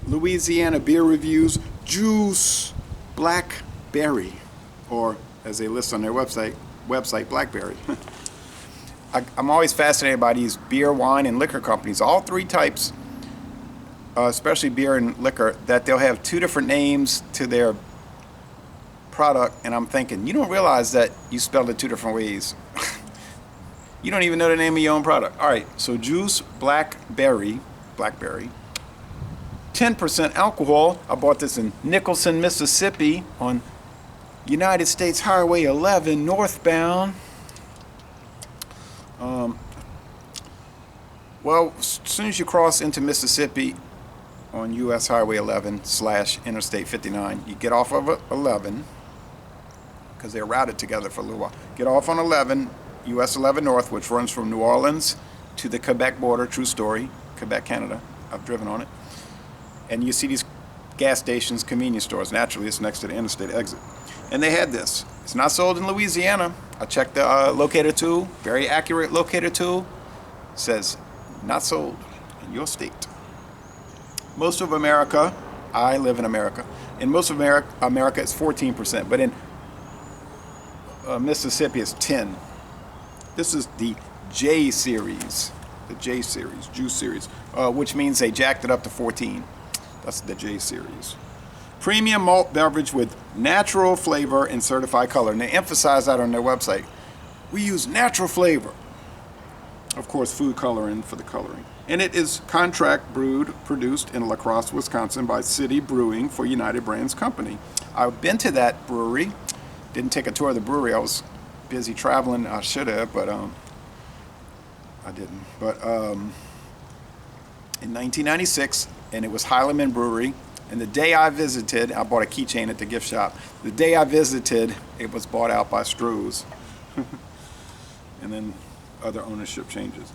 Louisiana beer reviews, JOOSE Blackberry, or as they list on their website, Blackberry. I'm always fascinated by these beer, wine, and liquor companies, all three types, especially beer and liquor, that they'll have two different names to their product, and I'm thinking, you don't realize that you spelled it two different ways. You don't even know the name of your own product. All right, so JOOSE Blackberry, 10% alcohol. I bought this in Nicholson, Mississippi on United States Highway 11 northbound. Well, as soon as you cross into Mississippi on US Highway 11 / Interstate 59, you get off of 11, because they're routed together for a little while. Get off on 11, US 11 North, which runs from New Orleans to the Quebec border. True story, Quebec, Canada. I've driven on it. And you see these gas stations, convenience stores. Naturally, it's next to the interstate exit. And they had this. It's not sold in Louisiana. I checked the locator tool, very accurate locator tool. It says, not sold in your state. Most of America, I live in America, in most of America it's 14%, but in Mississippi it's 10. This is the J-Series, JOOSE series, which means they jacked it up to 14. That's the J-Series. Premium malt beverage with natural flavor and certified color. And they emphasize that on their website. We use natural flavor. Of course, food coloring for the coloring. And it is contract brewed, produced in La Crosse, Wisconsin by City Brewing for United Brands Company. I've been to that brewery. Didn't take a tour of the brewery. I was busy traveling. I should have, but I didn't. But in 1996, and it was Heileman Brewery. And the day I visited, I bought a keychain at the gift shop. The day I visited, it was bought out by Stroh's. And then other ownership changes.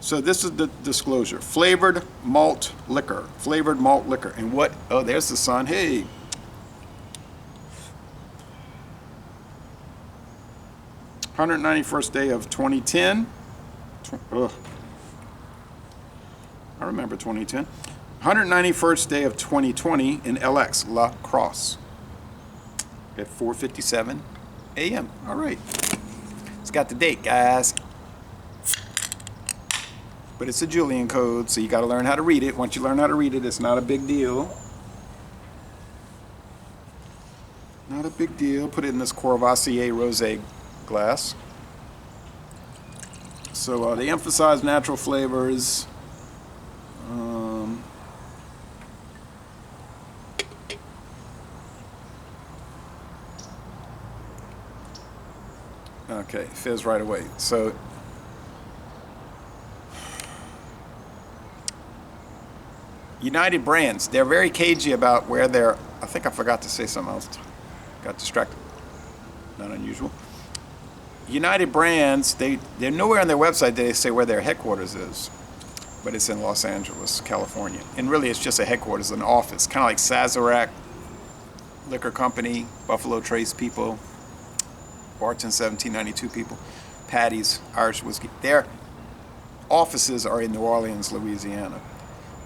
So this is the disclosure. Flavored malt liquor. Flavored malt liquor. And what? Oh, there's the sun. Hey. "191st day of 2010. Ugh. I remember 2010. 191st day of 2020 in LX, La Crosse, at 4:57 a.m. All right. It's got the date, guys. But it's a Julian code, so you got to learn how to read it. Once you learn how to read it, it's not a big deal. Not a big deal. Put it in this Courvoisier Rosé glass. So they emphasize natural flavors. Okay, fizz right away. So United Brands, they're very cagey about where they're. I think I forgot to say something else. Got distracted. Not unusual. United Brands, they're nowhere on their website do they say where their headquarters is, but it's in Los Angeles, California. And really it's just a headquarters, an office, kind of like Sazerac Liquor Company, Buffalo Trace people, Barton 1792 people, Patty's Irish Whiskey. Their offices are in New Orleans, Louisiana,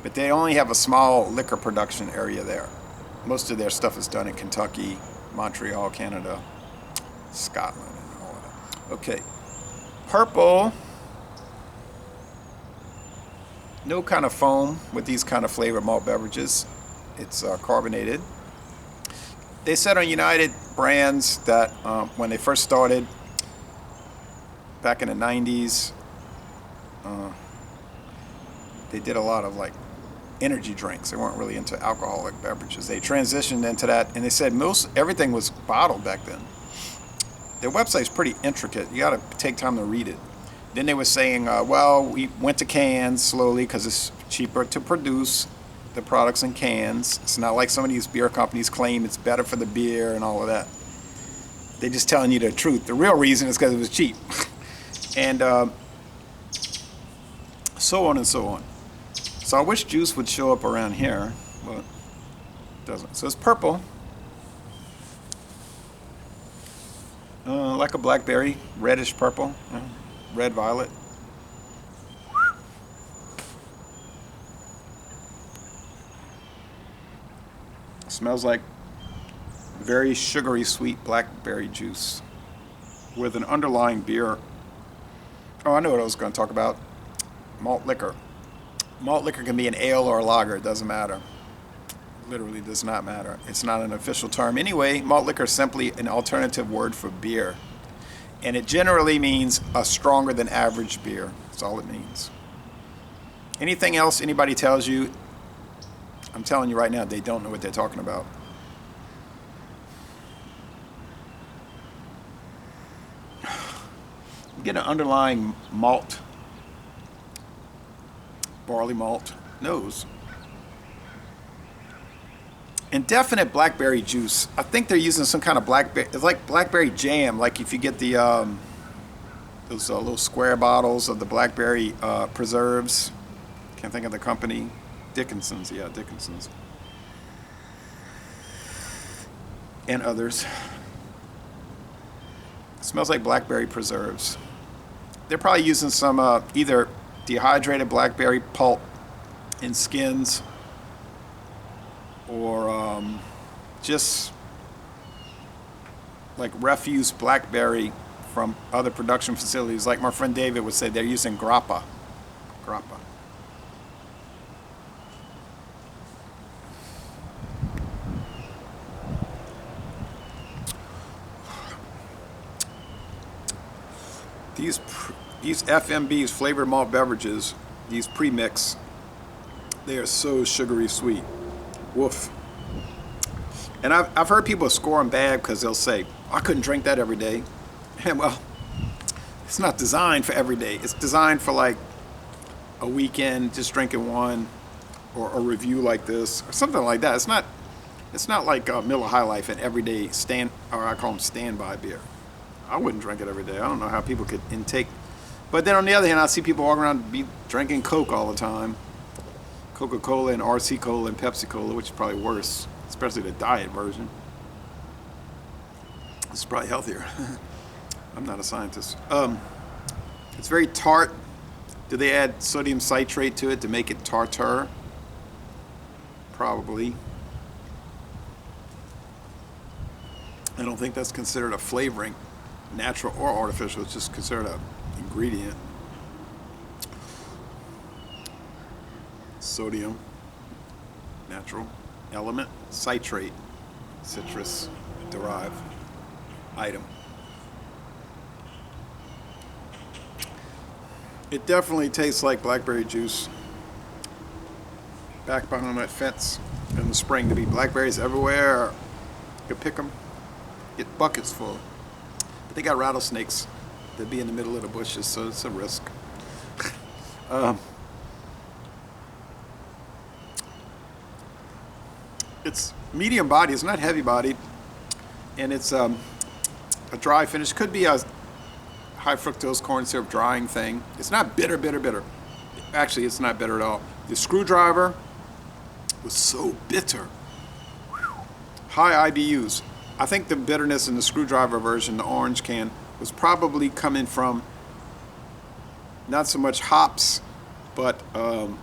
but they only have a small liquor production area there. Most of their stuff is done in Kentucky, Montreal, Canada, Scotland, and all of that. Okay, purple. No kind of foam with these kind of flavored malt beverages. It's carbonated. They said on United Brands that when they first started back in the 90s, they did a lot of like energy drinks. They weren't really into alcoholic beverages. They transitioned into that, and they said everything was bottled back then. Their website's pretty intricate. You got to take time to read it. Then they were saying, well, we went to cans slowly because it's cheaper to produce the products in cans. It's not like some of these beer companies claim it's better for the beer and all of that. They're just telling you the truth. The real reason is because it was cheap. And so on and so on. So I wish JOOSE would show up around here, but it doesn't. So it's purple. Like a blackberry, reddish purple, red violet. Smells like very sugary sweet blackberry juice with an underlying beer. Oh, I know what I was going to talk about. Malt liquor. Malt liquor can be an ale or a lager. It doesn't matter. Literally does not matter. It's not an official term. Anyway, malt liquor is simply an alternative word for beer. And it generally means a stronger than average beer. That's all it means. Anything else anybody tells you, I'm telling you right now, they don't know what they're talking about. You get an underlying malt, barley malt, nose. Indefinite blackberry juice. I think they're using some kind of blackberry. It's like blackberry jam. Like if you get the those little square bottles of the blackberry preserves. Can't think of the company. Dickinson's, yeah, Dickinson's, and others. It smells like blackberry preserves. They're probably using some either dehydrated blackberry pulp and skins, or just like refuse blackberry from other production facilities. Like my friend David would say, they're using grappa. Grappa. These FMBs, flavored malt beverages, these pre-mix, they are so sugary sweet. Woof. And I've heard people score them bad because they'll say, I couldn't drink that every day. And well, it's not designed for every day. It's designed for like a weekend, just drinking one, or a review like this, or something like that. It's not like Miller High Life, an everyday I call them standby beer. I wouldn't drink it every day. I don't know how people could intake. But then on the other hand, I see people walking around be drinking Coke all the time. Coca-Cola and RC Cola and Pepsi Cola, which is probably worse, especially the diet version. It's probably healthier. I'm not a scientist. It's very tart. Do they add sodium citrate to it to make it tartar? Probably. I don't think that's considered a flavoring, natural or artificial. It's just considered an ingredient. Sodium, natural element, citrate, citrus derived item. It definitely tastes like blackberry juice. Back behind that fence in the spring, to be blackberries everywhere. You could pick them, get buckets full. But they got rattlesnakes that be in the middle of the bushes, so it's a risk. It's medium body. It's not heavy bodied, and it's a dry finish. Could be a high fructose corn syrup drying thing. It's not bitter. Actually, it's not bitter at all. The screwdriver was so bitter. High IBUs. I think the bitterness in the screwdriver version, the orange can, was probably coming from not so much hops, but the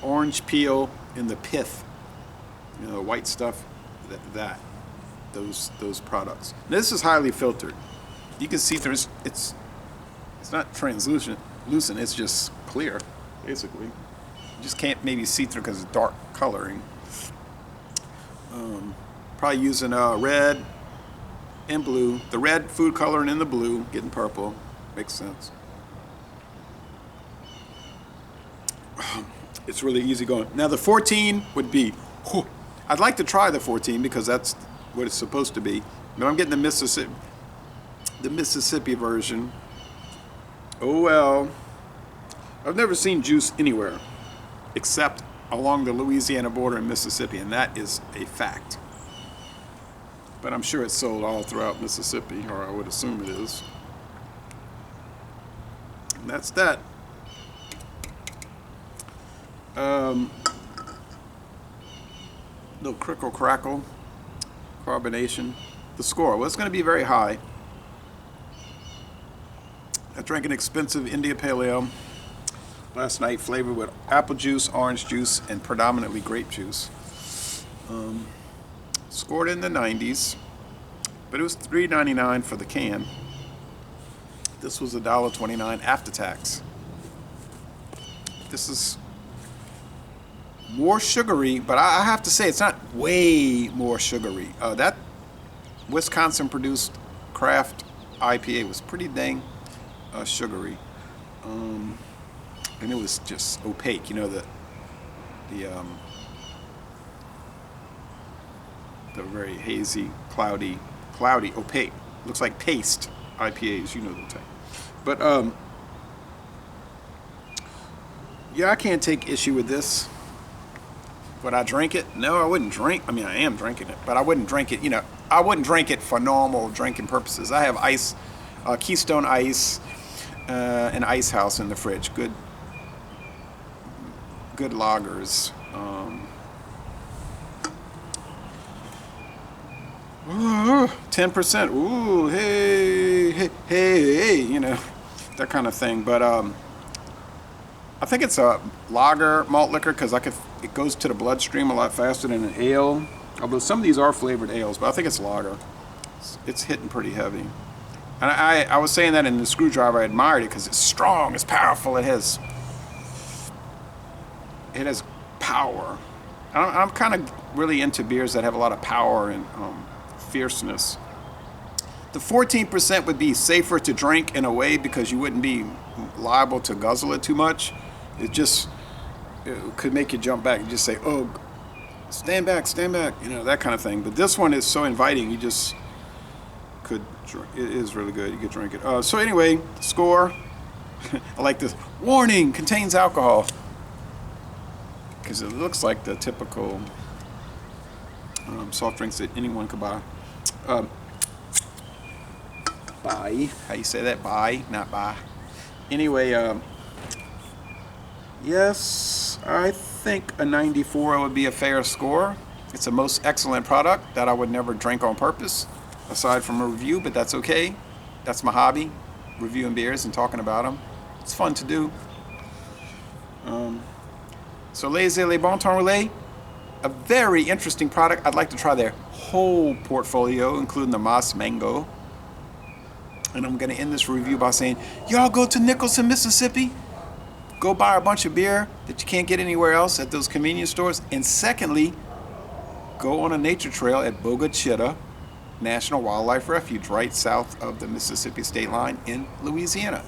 orange peel and the pith, the white stuff, those products. Now, this is highly filtered. You can see through. It's not translucent. It's just clear, basically. You just can't maybe see through because it's dark coloring. Probably using red and blue. The red food coloring and the blue getting purple. Makes sense. It's really easy going. Now the 14 would be, I'd like to try the 14 because that's what it's supposed to be. But I'm getting the Mississippi version. Oh well. I've never seen juice anywhere except along the Louisiana border in Mississippi, and that is a fact. But I'm sure it's sold all throughout Mississippi, or I would assume it is. And that's that. Little crickle crackle, carbonation. The score, well, it's going to be very high. I drank an expensive India Pale Ale last night, flavored with apple juice, orange juice, and predominantly grape juice. Scored in the 90s, but it was $3.99 for the can. This was $1.29 after tax. This is more sugary, but I have to say it's not way more sugary. That Wisconsin produced craft IPA was pretty dang sugary, and it was just opaque. You know, the very hazy, cloudy, opaque. Looks like paste IPAs. You know the type. But yeah, I can't take issue with this. Would I drink it? No, I wouldn't drink. I mean, I am drinking it, but I wouldn't drink it. You know, I wouldn't drink it for normal drinking purposes. I have ice, Keystone Ice, an Ice House in the fridge. Good lagers. 10%. Ooh, hey, you know, that kind of thing. But I think it's a lager malt liquor because it goes to the bloodstream a lot faster than an ale. Although some of these are flavored ales, but I think it's lager. It's hitting pretty heavy. And I was saying that in the Screwdriver, I admired it because it's strong, it's powerful, it has power. I'm kind of really into beers that have a lot of power and fierceness. The 14% would be safer to drink in a way because you wouldn't be liable to guzzle it too much. It could make you jump back and just say, oh, stand back, you know, that kind of thing. But this one is so inviting, you just could drink. It is really good, you could drink it. So anyway, score. I like this. Warning, contains alcohol. Because it looks like the typical soft drinks that anyone could buy. Buy. How you say that? Buy, not buy. Anyway, yes, I think a 94 would be a fair score. It's a most excellent product that I would never drink on purpose, aside from a review, but that's okay. That's my hobby, reviewing beers and talking about them. It's fun to do. So Les Bon Temps Relais, a very interesting product. I'd like to try their whole portfolio, including the Moss Mango. And I'm going to end this review by saying, y'all go to Nicholson, Mississippi. Go buy a bunch of beer that you can't get anywhere else at those convenience stores. And secondly, go on a nature trail at Bogue Chitto National Wildlife Refuge, right south of the Mississippi state line in Louisiana.